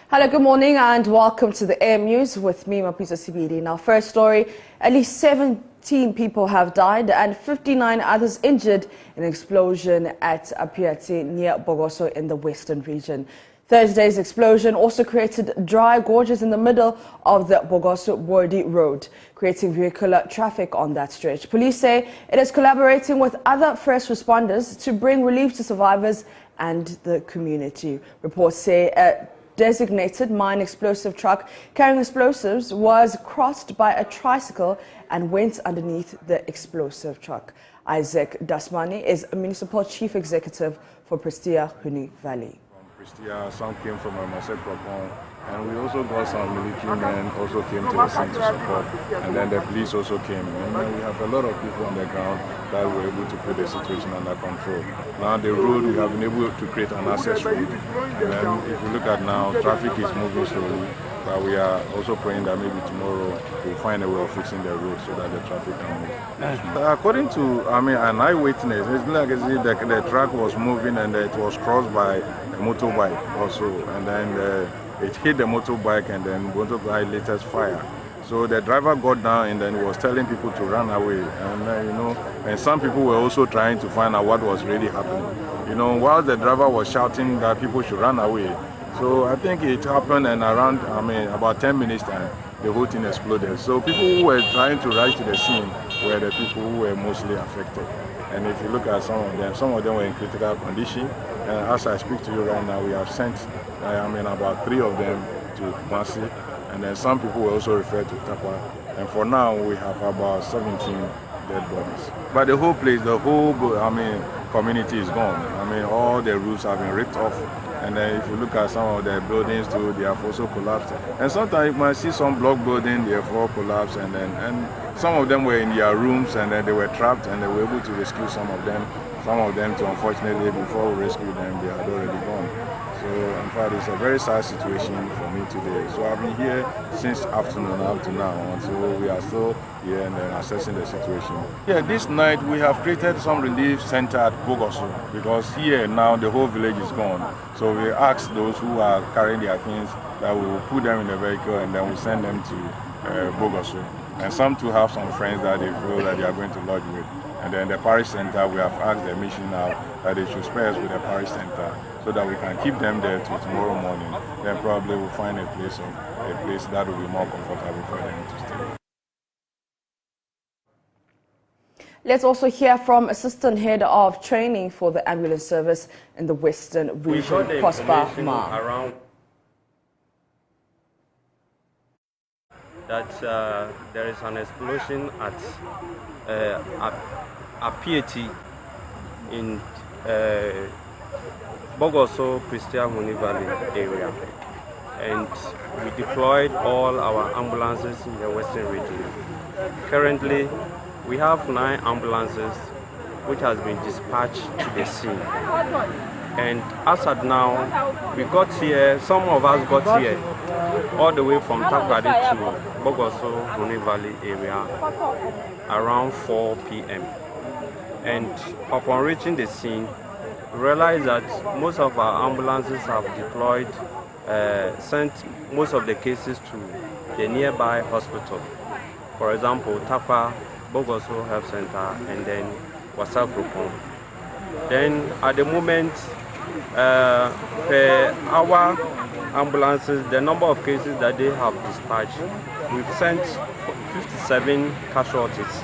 Hello, good morning and welcome to the AM News with me, Mapisa Sibidi. Now, first story, at least 17 people have died and 59 others injured in an explosion at Apiati near Bogoso in the western region. Thursday's explosion also created dry gorges in the middle of the Bogoso-Bordi road, creating vehicular traffic on that stretch. Police say it is collaborating with other first responders to bring relief to survivors and the community. Reports say a designated mine explosive truck carrying explosives was crossed by a tricycle and went underneath the explosive truck. Isaac Dasmani is a municipal chief executive for Prestia Huni Valley. Prestia, some came from Propon, and we also got some military men also came to the scene to support, and then the police also came. And then we have a lot of people on the ground that were able to put the situation under control. Now the road, we have been able to create an access road, and then if you look at now, traffic is moving slowly, but we are also praying that maybe tomorrow we'll find a way of fixing the road so that the traffic can move. According to, an eyewitness, it's like the truck was moving and it was crossed by a motorbike also, and then it hit the motorbike and then motorbike later fire. So the driver got down and then was telling people to run away, and and some people were also trying to find out what was really happening. While the driver was shouting that people should run away. So I think it happened, and around about 10 minutes time, the whole thing exploded. So people who were trying to rush to the scene were the people who were mostly affected. And if you look at some of them were in critical condition. And as I speak to you right now, we have sent about 3 of them to Kumasi, and then some people were also referred to Takwa. And for now, we have about 17 dead bodies. But the whole place, the whole community is gone. All the roofs have been ripped off. And then if you look at some of the buildings too, they have also collapsed. And sometimes you might see some block building, they have all collapsed, and some of them were in their rooms and then they were trapped, and they were able to rescue some of them. Some of them, unfortunately, before we rescued them, they had already gone. So, in fact, it's a very sad situation for me today. So, I've been here since afternoon up to now, and so we are still here and then assessing the situation. Yeah, this night we have created some relief center at Bogoso, because here now the whole village is gone. So, we asked those who are carrying their things that we will put them in the vehicle and then we'll send them to Bogoso. And some too have some friends that they feel that they are going to lodge with. And then the parish center, we have asked the mission now that they should spare us with the parish center so that we can keep them there till tomorrow morning. Then probably we'll find a place that will be more comfortable for them to stay. Let's also hear from Assistant Head of Training for the Ambulance Service in the Western Region, Prosper Ma. Around that there is an explosion at Apiati in Bogoso, Prestia Huni Valley area, and we deployed all our ambulances in the western region. Currently, we have 9 ambulances which has been dispatched to the scene. And as at now, we got here, some of us got here all the way from Takrade to Bogoso, Huni Valley area around 4 p.m. And upon reaching the scene, we realized that most of our ambulances have deployed, sent most of the cases to the nearby hospital. For example, Tapa, Bogoso Health Center, and then Wasakropon. Then at the moment, per hour ambulances, the number of cases that they have dispatched, we've sent 57 casualties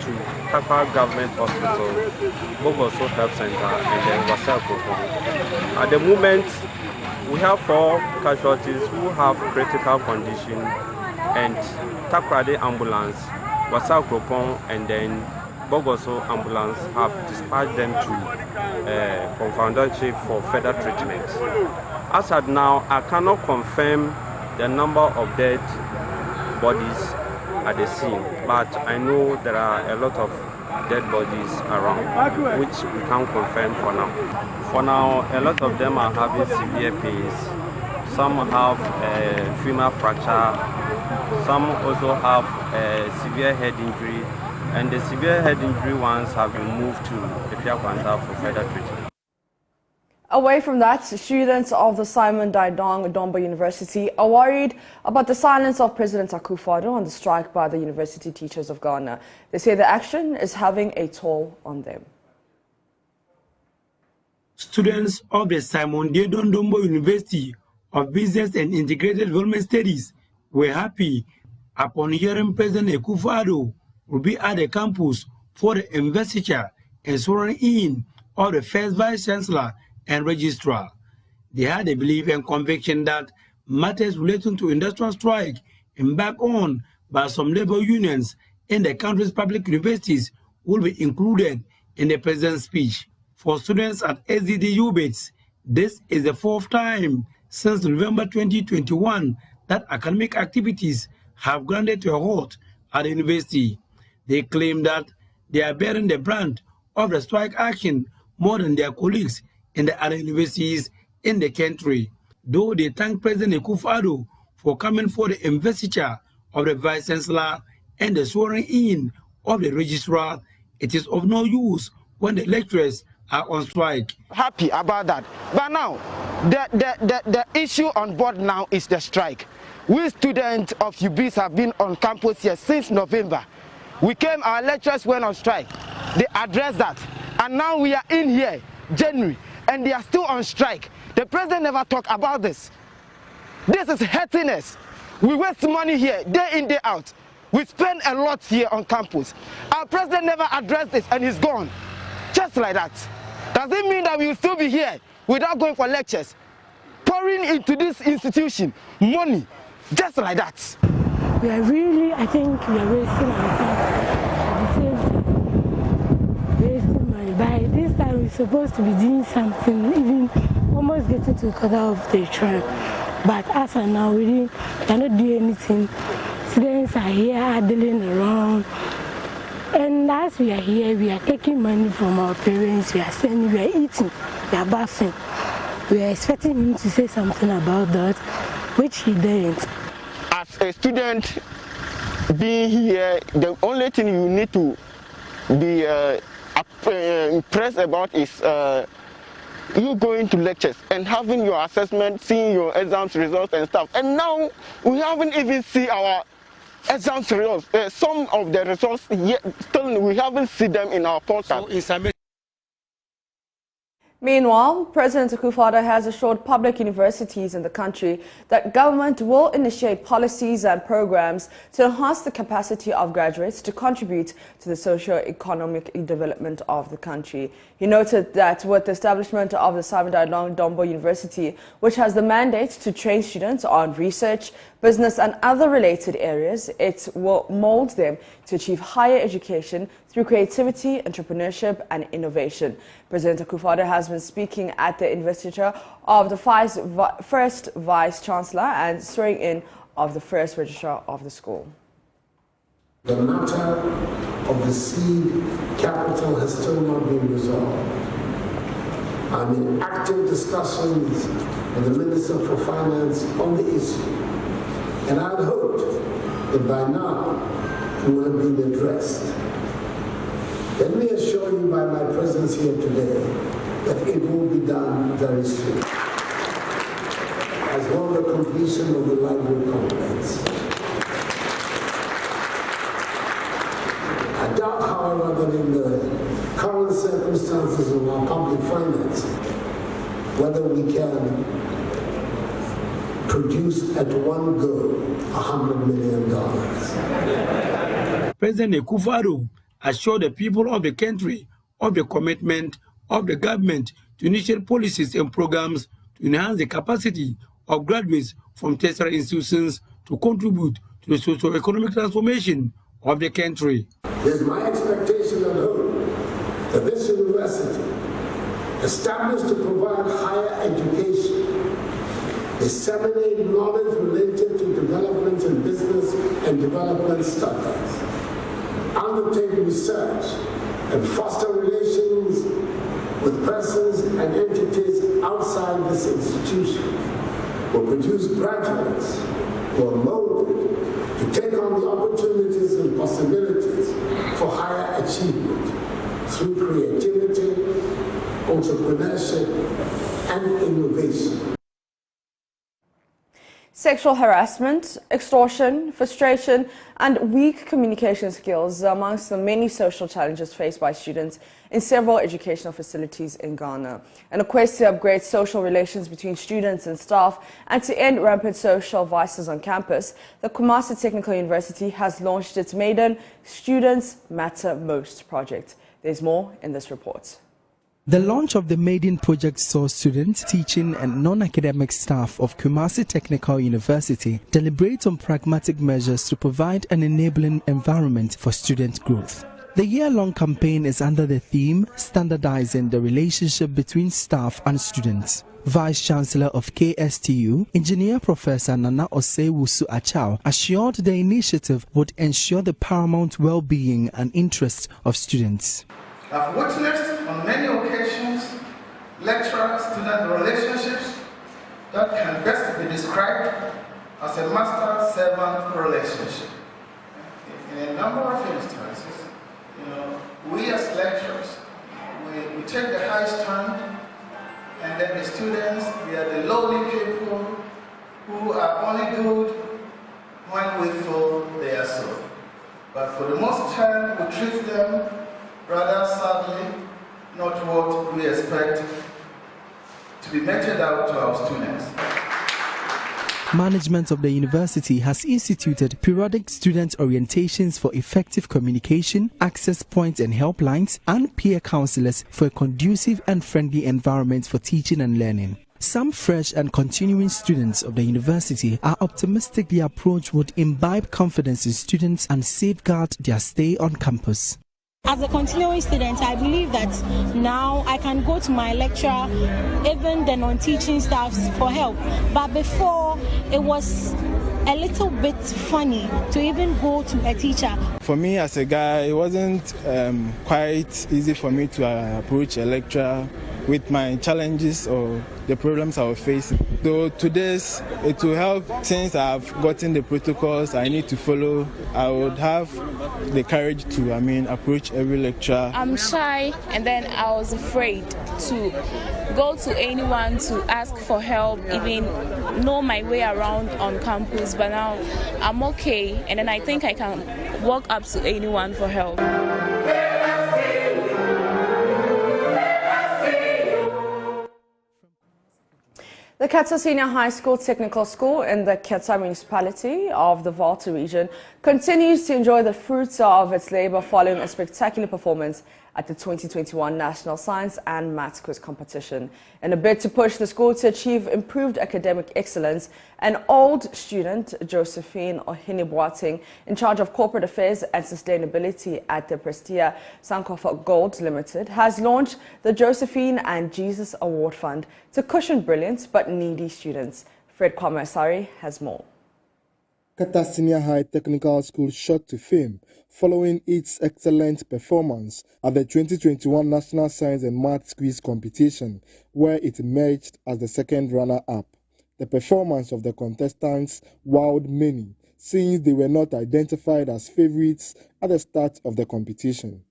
to Tapa Government Hospital, Bogoso Health Center, and then Wasakropon. At the moment, we have 4 casualties who have critical condition, and Takrade ambulance, Wasakropon, and then Bogoso ambulance have dispatched them to Confounder for further treatment. As at now, I cannot confirm the number of dead bodies at the scene, but I know there are a lot of dead bodies around, which we can't confirm for now. For now, a lot of them are having severe pains. Some have a femur fracture, some also have a severe head injury, and the severe head injury ones have been moved to Efiakwanta for further treatment. Away from that, students of the Simon Daidong Dombo University are worried about the silence of President Kufuor on the strike by the university teachers of Ghana. They say the action is having a toll on them. Students of the Simon Daidong Dombo University of Business and Integrated Development Studies were happy upon hearing President Kufuor will be at the campus for the investiture and swearing in of the first Vice Chancellor and Registrar. They had a belief and conviction that matters relating to industrial strike embarked on by some labor unions in the country's public universities will be included in the president's speech. For students at SDD UBITS, this is the fourth time since November 2021 that academic activities have grounded to a halt at the university. They claim that they are bearing the brunt of the strike action more than their colleagues in the other universities in the country. Though they thank President Kufuor for coming for the investiture of the Vice Chancellor and the swearing in of the Registrar, it is of no use when the lecturers are on strike. Happy about that. But now, the issue on board now is the strike. We students of UBs have been on campus here since November. We came, our lecturers went on strike. They addressed that. And now we are in here, January, and they are still on strike. The president never talked about this. This is hurting us. We waste money here, day in, day out. We spend a lot here on campus. Our president never addressed this and he's gone. Just like that. Does it mean that we will still be here without going for lectures? Pouring into this institution money, just like that. We are really, I think we are wasting our time at the same time. Wasting money. By this time we're supposed to be doing something, even almost getting to the quarter of the train. But as of now, we cannot do anything. Students are here idling around. And as we are here, we are taking money from our parents, we are sending, we are eating, we are bathing. We are expecting him to say something about that, which he didn't. As a student being here, the only thing you need to be impressed about is you going to lectures and having your assessment, seeing your exams results and stuff. And now we haven't even seen our exams results. Some of the results yet still we haven't seen them in our portal. Meanwhile, President Kufuor has assured public universities in the country that government will initiate policies and programs to enhance the capacity of graduates to contribute to the socio-economic development of the country. He noted that with the establishment of the Simon Daidong Dombo University, which has the mandate to train students on research, business and other related areas, it will mold them to achieve higher education through creativity, entrepreneurship and innovation. President Kufuor has been speaking at the investiture of the first Vice Chancellor and swearing in of the first Registrar of the school. The matter of the seed capital has still not been resolved. I'm in active discussions with the Minister for Finance on the issue, and I had hoped that by now it would have been addressed. Let me assure you by my presence here today that it will be done very soon, as well the completion of the library complex. I doubt, however, that in the current circumstances of our public finance, whether we can produce at one go $100 million. President Kufuor assured the people of the country of the commitment of the government to initiate policies and programs to enhance the capacity of graduates from tertiary institutions to contribute to the socio-economic transformation of the country. It is my expectation and hope that this university, established to provide higher education, disseminate knowledge related to development in business and development studies, undertake research and foster relations with persons and entities outside this institution, will produce graduates who are molded to take on the opportunities and possibilities for higher achievement through creativity, entrepreneurship, and innovation. Sexual harassment, extortion, frustration, and weak communication skills are amongst the many social challenges faced by students in several educational facilities in Ghana. In a quest to upgrade social relations between students and staff and to end rampant social vices on campus, the Kumasi Technical University has launched its maiden Students Matter Most project. There's more in this report. The launch of the Maiden project saw students, teaching and non-academic staff of Kumasi Technical University deliberate on pragmatic measures to provide an enabling environment for student growth. The year-long campaign is under the theme Standardizing the Relationship Between Staff and Students. Vice-Chancellor of KSTU, Engineer Professor Nana Osewusu Achao, assured the initiative would ensure the paramount well-being and interests of students. I've witnessed on many occasions lecturer-student relationships that can best be described as a master-servant relationship. In a number of instances, we as lecturers, we take the high stand, and then the students, they are the lowly people who are only good when we feel they are so. But for the most time, we treat them rather sadly, not what we expect to be meted out to our students. Management of the university has instituted periodic student orientations for effective communication, access points and helplines, and peer counselors for a conducive and friendly environment for teaching and learning. Some fresh and continuing students of the university are optimistic the approach would imbibe confidence in students and safeguard their stay on campus. As a continuing student, I believe that now I can go to my lecturer, even the non-teaching staffs, for help. But before, it was a little bit funny to even go to a teacher. For me as a guy, it wasn't quite easy for me to approach a lecturer with my challenges or the problems I was facing. So today's, it will help since I've gotten the protocols I need to follow. I would have the courage to, approach every lecturer. I'm shy and then I was afraid to go to anyone to ask for help, even know my way around on campus, but now I'm okay and then I think I can walk up to anyone for help. The Keta Senior High School Technical School in the Keta municipality of the Volta region continues to enjoy the fruits of its labor following a spectacular performance at the 2021 National Science and Maths Quiz Competition. In a bid to push the school to achieve improved academic excellence, an old student, Josephine Ohene, in charge of corporate affairs and sustainability at the Prestia Sankofa Gold Limited, has launched the Josephine and Jesus Award Fund to cushion brilliant but needy students. Fred Kwamasari has more. Keta Senior High Technical School shot to fame following its excellent performance at the 2021 National Science and Maths Quiz Competition, where it emerged as the second runner-up. The performance of the contestants wowed many, since they were not identified as favorites at the start of the competition.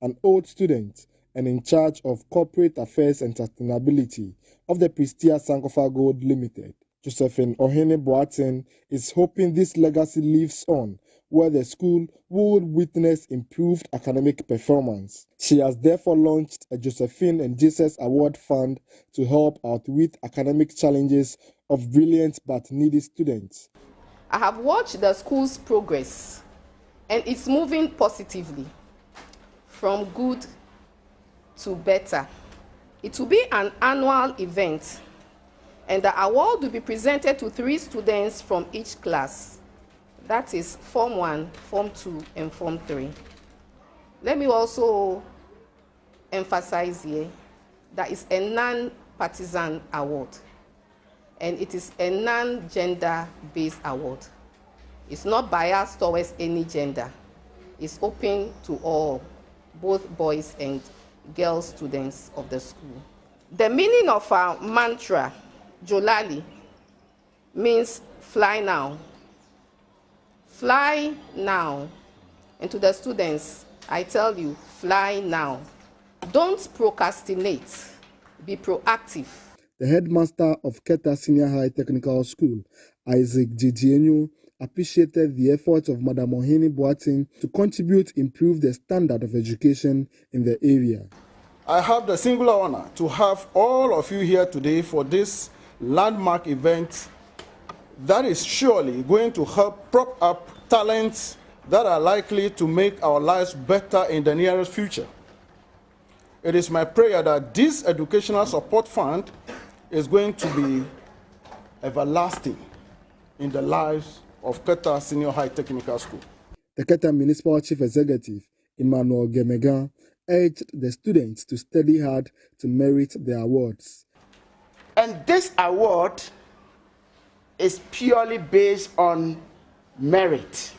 An old student and in charge of corporate affairs and sustainability of the Prestia Sankofa Gold Limited, Josephine Ohene is hoping this legacy lives on, where the school would witness improved academic performance. She has therefore launched a Josephine and Jesus Award Fund to help out with academic challenges of brilliant but needy students. I have watched the school's progress, and it's moving positively from good to better. It will be an annual event, and the award will be presented to 3 students from each class. That is Form 1, Form 2, and Form 3. Let me also emphasize here that it's a non-partisan award, and it is a non-gender-based award. It's not biased towards any gender. It's open to all, both boys and girl students of the school. The meaning of our mantra, Jolali, means fly now. Fly now. And to the students, I tell you, fly now. Don't procrastinate. Be proactive. The headmaster of Keta Senior High Technical School, Isaac Jijienyo, appreciated the efforts of Madam Ohene Boateng to contribute improve the standard of education in the area. I have the singular honor to have all of you here today for this landmark event that is surely going to help prop up talents that are likely to make our lives better in the nearest future. It is my prayer that this educational support fund is going to be everlasting in the lives of Keta Senior High Technical School. The Keta Municipal Chief Executive, Emmanuel Gemegan, urged the students to study hard to merit the awards. And this award is purely based on merit.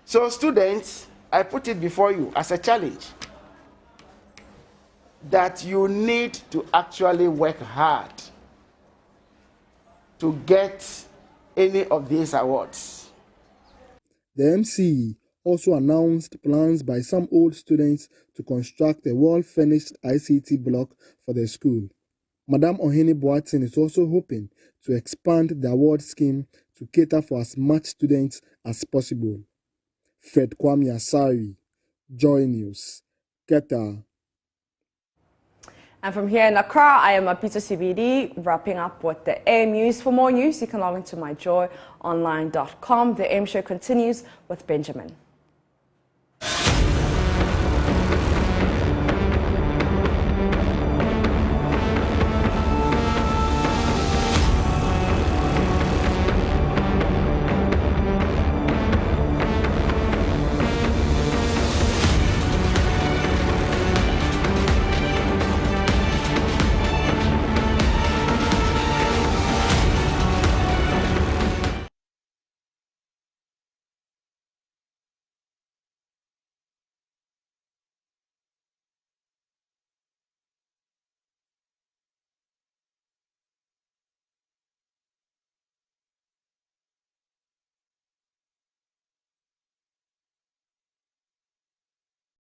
So students, I put it before you as a challenge that you need to actually work hard to get any of these awards. The MCE also announced plans by some old students to construct a well-furnished ICT block for the school. Madam Ohene Boateng is also hoping to expand the award scheme to cater for as much students as possible. Fred Kwame Asari, Joy News, Keta. And from here in Accra, I am Apita CBD, wrapping up with the AM News. For more news, you can log into myjoyonline.com. The AM show continues with Benjamin.